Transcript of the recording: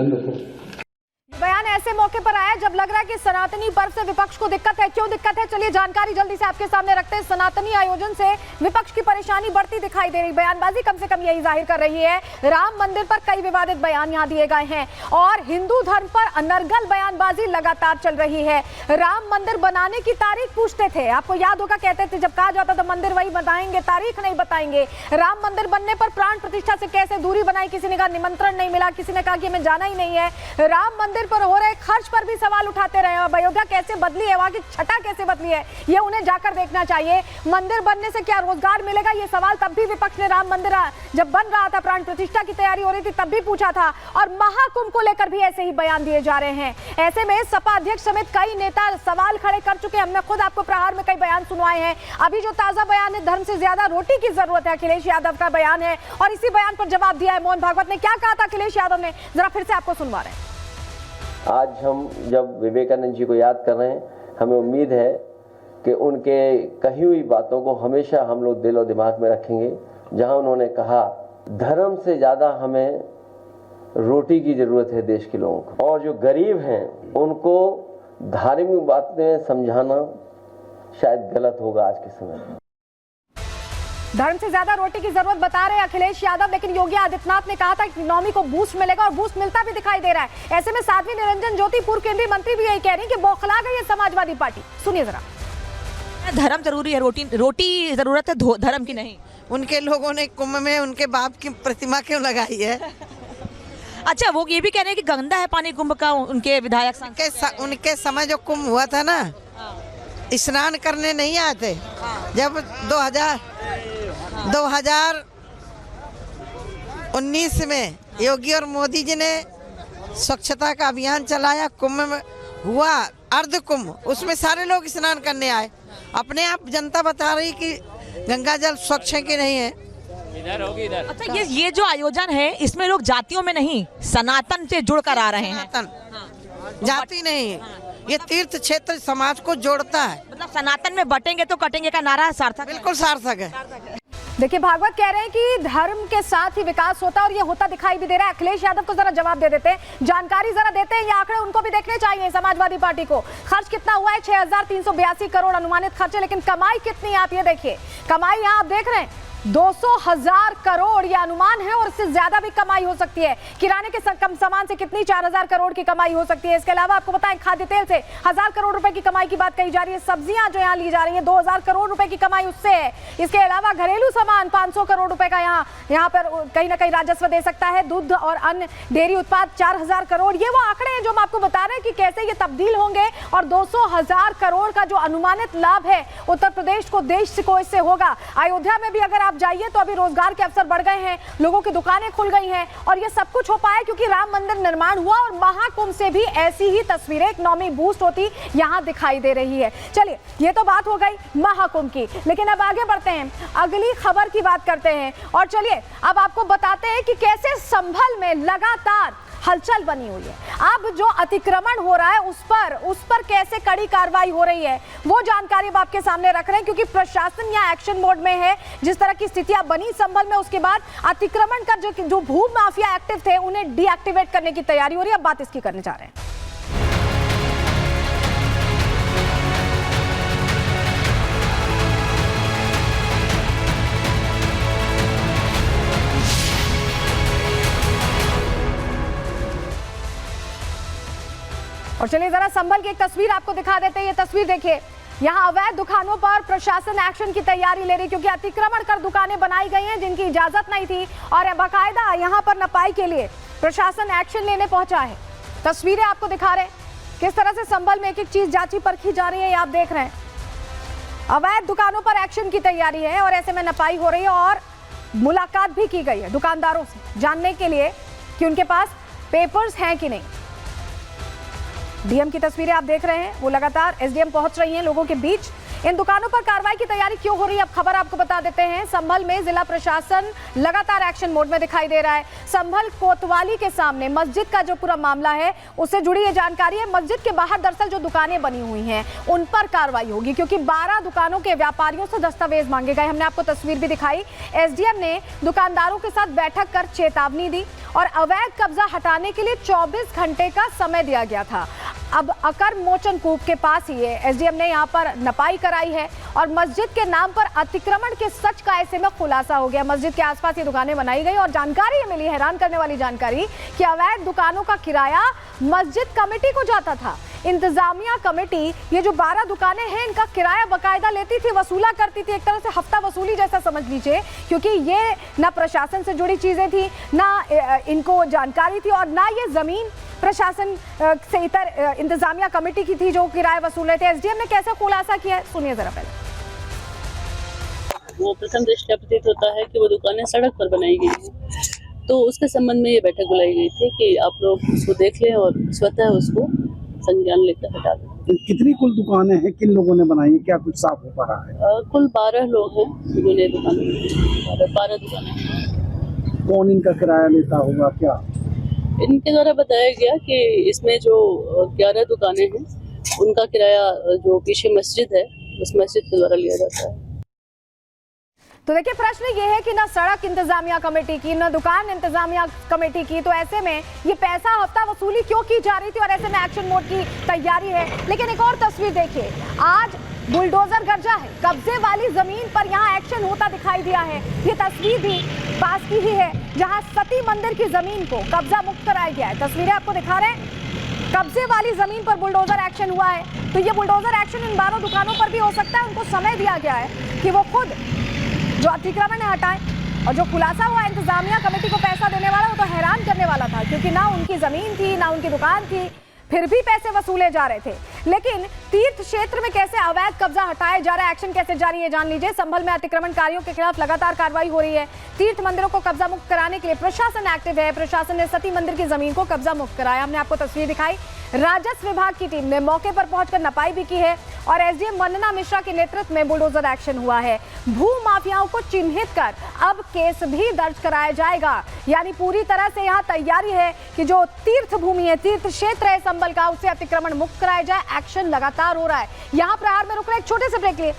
ध्यान रखो। बयान ऐसे मौके पर आया जब लग रहा है कि सनातनी पर्व से विपक्ष को दिक्कत है। क्यों दिक्कत है, चलिए जानकारी जल्दी से आपके सामने रखते हैं। सनातनी आयोजन से विपक्ष की परेशानी बढ़ती दिखाई दे रही, बयानबाजी कम से कम यही जाहिर कर रही है। राम मंदिर पर कई विवादित बयान यहां दिए गए हैं और हिंदू धर्म पर अनर्गल बयानबाजी लगातार चल रही है। राम मंदिर बनाने की तारीख पूछते थे, आपको याद होगा, कहते थे जब कहा जाता था मंदिर वही बताएंगे, तारीख नहीं बताएंगे। राम मंदिर बनने पर प्राण प्रतिष्ठा से कैसे दूरी बनाई, किसी ने कहा निमंत्रण नहीं मिला, किसी ने कहा कि हमें जाना ही नहीं है। राम मंदिर पर हो रहे खर्च पर भी सवाल उठाते रहे। अब अयोध्या कैसे बदली है, वहां की छटा कैसे बदली है, ये उन्हें जाकर देखना चाहिए। मंदिर बनने से क्या रोजगार मिलेगा, ये सवाल तब भी विपक्ष ने राम मंदिर जब बन रहा था, प्राण प्रतिष्ठा की तैयारी हो रही थी, तब भी पूछा था। और महाकुंभ को लेकर भी ऐसे ही बयान दिए जा रहे हैं। ऐसे में सपा अध्यक्ष समेत कई नेता सवाल खड़े कर चुके हैं। हमने खुद आपको प्रहार में कई बयान सुनवाए हैं। अभी जो ताजा बयान है, धर्म से ज्यादा रोटी की जरूरत है, अखिलेश यादव का बयान है और इसी बयान पर जवाब दिया है मोहन भागवत ने। क्या कहा था अखिलेश यादव ने, जरा फिर से आपको सुनवा रहे हैं। आज हम जब विवेकानंद जी को याद कर रहे हैं, हमें उम्मीद है कि उनके कही हुई बातों को हमेशा हम लोग दिल और दिमाग में रखेंगे। जहां उन्होंने कहा धर्म से ज़्यादा हमें रोटी की ज़रूरत है देश के लोगों को, और जो गरीब हैं उनको धार्मिक बातें समझाना शायद गलत होगा आज के समय में। धर्म से ज्यादा रोटी की जरूरत बता रहे अखिलेश यादव, लेकिन योगी आदित्यनाथ ने कहा था कि इकोनॉमी को बूस्ट मिलेगा और बूस्ट मिलता भी दिखाई दे रहा है। ऐसे में साध्वी निरंजन ज्योति पूर्व केंद्रीय मंत्री भी यही कह रही हैं कि बौखला गई है समाजवादी पार्टी। सुनिए जरा। धर्म जरूरी है, रोटी जरूरत है, धर्म की नहीं। उनके लोगों ने कुंभ में उनके बाप की प्रतिमा क्यों लगाई है? अच्छा, वो ये भी कह रहे हैं कि गंदा है पानी कुंभ का, उनके विधायक उनके समय जो कुंभ हुआ था ना, स्नान करने नहीं आए थे। जब 2019 में योगी और मोदी जी ने स्वच्छता का अभियान चलाया, कुंभ में हुआ अर्ध कुंभ, उसमें सारे लोग स्नान करने आए। अपने आप जनता बता रही कि गंगा जल स्वच्छ है कि नहीं है। इधर होगी इधर। अच्छा, ये जो आयोजन है, इसमें लोग जातियों में नहीं, सनातन से जुड़कर आ रहे हैं। सनातन जाति नहीं, ये तीर्थ क्षेत्र समाज को जोड़ता है। मतलब सनातन में बटेंगे तो कटेंगे का नारा सार्थक, बिल्कुल सार्थक है। देखिए, भागवत कह रहे हैं कि धर्म के साथ ही विकास होता है और ये होता दिखाई भी दे रहा है। अखिलेश यादव को जरा जवाब दे देते हैं, जानकारी जरा देते हैं। ये आंकड़े उनको भी देखने चाहिए समाजवादी पार्टी को। खर्च कितना हुआ है, 6382 करोड़ अनुमानित खर्चे, लेकिन कमाई कितनी है आप ये देखिए। कमाई यहाँ आप देख रहे हैं 200,000 करोड़ ये अनुमान है और इससे ज्यादा भी कमाई हो सकती है। किराने के कम सामान से कितनी 4000 करोड़ की कमाई हो सकती है। इसके अलावा आपको बताएं, खाद्य तेल से 1000 करोड़ रुपए की कमाई की बात कही जा रही है। सब्जियां जो यहाँ ली जा रही हैं 2000 करोड़ रुपए की कमाई उससे है। इसके अलावा घरेलू सामान 500 करोड़ रुपए का यहाँ पर कहीं ना कहीं राजस्व दे सकता है। दूध और अन्य डेयरी उत्पाद 4000 करोड़। ये वो आंकड़े हैं जो हम आपको बता रहे हैं कि कैसे ये तब्दील होंगे। और 200,000 करोड़ का जो अनुमानित लाभ है उत्तर प्रदेश को, देश को इससे होगा। अयोध्या में भी अगर आप जाइए तो अभी रोजगार के अवसर बढ़ गए हैं, लोगों की दुकानें खुल गई हैं और ये सब कुछ हो पाया क्योंकि राम मंदिर निर्माण हुआ। और महाकुंभ से भी ऐसी ही तस्वीरें, इकोनॉमी बूस्ट होती यहां दिखाई दे रही है। चलिए, ये तो बात हो गई महाकुंभ की, लेकिन अब आगे बढ़ते हैं, अगली खबर की बात करते हैं। और चलिए अब आपको बताते हैं कि कैसे संभल में लगातार हलचल बनी हुई है। अब जो अतिक्रमण हो रहा है उस पर कैसे कड़ी कार्रवाई हो रही है, वो जानकारी अब आपके सामने रख रहे हैं क्योंकि प्रशासन यहाँ एक्शन मोड में है। जिस तरह की स्थितियां बनी संभल में, उसके बाद अतिक्रमण का जो भू माफिया एक्टिव थे उन्हें डीएक्टिवेट करने की तैयारी हो रही है। अब बात इसकी करने जा रहे हैं। और चलिए जरा संभल की एक तस्वीर आपको दिखा देते हैं। ये तस्वीर देखिए, यहाँ अवैध दुकानों पर प्रशासन एक्शन की तैयारी ले रही क्योंकि अतिक्रमण कर दुकानें बनाई गई हैं जिनकी इजाजत नहीं थी और बाकायदा यहाँ पर नपाई के लिए प्रशासन एक्शन लेने पहुंचा है। तस्वीरें आपको दिखा रहे हैं किस तरह से संभल में एक एक चीज जांची परखी जा रही है। आप देख रहे हैं अवैध दुकानों पर एक्शन की तैयारी है और ऐसे में नपाई हो रही है और मुलाकात भी की गई है दुकानदारों से जानने के लिए कि उनके पास पेपर्स हैं कि नहीं। डीएम की तस्वीरें आप देख रहे हैं, वो लगातार एसडीएम पहुंच रही हैं लोगों के बीच इन दुकानों पर कार्रवाई की तैयारी क्यों हो रही है, अब खबर आपको बता देते हैं। संभल में जिला प्रशासन लगातार एक्शन मोड में दिखाई दे रहा है। संभल कोतवाली के सामने मस्जिद का जो पूरा मामला है उससे जुड़ी ये जानकारी है। मस्जिद के बाहर दरअसल जो दुकानें बनी हुई हैं उन पर कार्रवाई होगी, क्योंकि 12 दुकानों के व्यापारियों से दस्तावेज मांगे गए। हमने आपको तस्वीर भी दिखाई। एसडीएम ने दुकानदारों के साथ बैठक कर चेतावनी दी और अवैध कब्जा हटाने के लिए 24 घंटे का समय दिया गया था। अब अकर मोचन कूप के पास ही है, एसडीएम ने यहाँ पर नपाई कराई है और मस्जिद के नाम पर अतिक्रमण के सच का ऐसे में खुलासा हो गया। मस्जिद के आसपास ये दुकानें बनाई गई और जानकारी ये मिली, हैरान करने वाली जानकारी, कि अवैध दुकानों का किराया मस्जिद कमेटी को जाता था। इंतजामिया कमेटी ये जो 12 दुकानें हैं इनका किराया बकायदा लेती थी, वसूला करती थी, एक तरह से हफ्ता वसूली जैसा समझ लीजिए, क्योंकि ये ना प्रशासन से जुड़ी चीजें थी, ना इनको जानकारी थी और ना ये जमीन प्रशासन से इतर इंतजामिया कमेटी की थी जो किराया वसूल रहे थे। एसडीएम ने कैसे खुलासा किया है, सुनिए जरा पहले। वो प्रथम दृष्टया प्रतीत होता है कि वो दुकानें सड़क पर बनाई गई हैं, तो उसके संबंध में ये बैठक बुलाई गई थी कि आप लोग उसको देख लें और स्वतः उसको संज्ञान लेकर हटा दें। कितनी कुल दुकानें हैं, किन लोगों ने बनाई है, क्या कुछ साफ हो पा रहा है? कुल 12 लोग हैं जिन्होंने दुकानें, 12 दुकानें। कौन इनका किराया लेता होगा क्या? इनके द्वारा बताया गया कि इसमें जो 11 दुकानें हैं उनका किराया जो पीछे मस्जिद है उस मस्जिद के द्वारा लिया जाता है। तो देखिए, प्रश्न ये है कि ना सड़क इंतजामिया कमेटी की, ना दुकान इंतजामिया कमेटी की, तो ऐसे में ये पैसा हफ्ता वसूली क्यों की जा रही थी और ऐसे में एक्शन मोड की तैयारी है। लेकिन एक और तस्वीर देखिए, आज बुलडोजर गरजा है, कब्जे वाली जमीन पर यहाँ एक्शन होता दिखाई दिया है। ये तस्वीर भी पास की ही है जहाँ सती मंदिर की जमीन को कब्जा मुक्त कराया गया है। तस्वीरें आपको दिखा रहे हैं, कब्जे वाली जमीन पर बुलडोजर एक्शन हुआ है। तो ये बुलडोजर एक्शन इन 12 दुकानों पर भी हो सकता है। उनको समय दिया गया है कि वो खुद जो अतिक्रमण है हटाएं। और जो खुलासा हुआ इंतजामिया कमेटी को पैसा देने वाला, वो तो हैरान करने वाला था, क्योंकि ना उनकी जमीन थी ना उनकी दुकान थी, फिर भी पैसे वसूले जा रहे थे। लेकिन तीर्थ क्षेत्र में कैसे अवैध कब्जा हटाया जा रहा है, एक्शन कैसे जारी है, जान लीजिए। संभल में अतिक्रमणकारियों के खिलाफ लगातार कार्रवाई हो रही है। तीर्थ मंदिरों को कब्जा मुक्त कराने के लिए प्रशासन एक्टिव है। प्रशासन ने सती मंदिर की जमीन को कब्जा मुक्त कराया। हमने आपको तस्वीर दिखाई। राजस्व विभाग की टीम ने मौके पर पहुंचकर नपाई भी की है और एसडीएम वंदना मिश्रा के नेतृत्व में बुलडोजर एक्शन हुआ है। भू माफियाओं को चिन्हित कर अब केस भी दर्ज कराया जाएगा। यानी पूरी तरह से यहाँ तैयारी है कि जो तीर्थ भूमि है, तीर्थ क्षेत्र है संभल का, उसे अतिक्रमण मुक्त कराया जाए। एक्शन लगातार हो रहा है। यहाँ प्रहार में रुक रहे एक छोटे से ब्रेक लिए।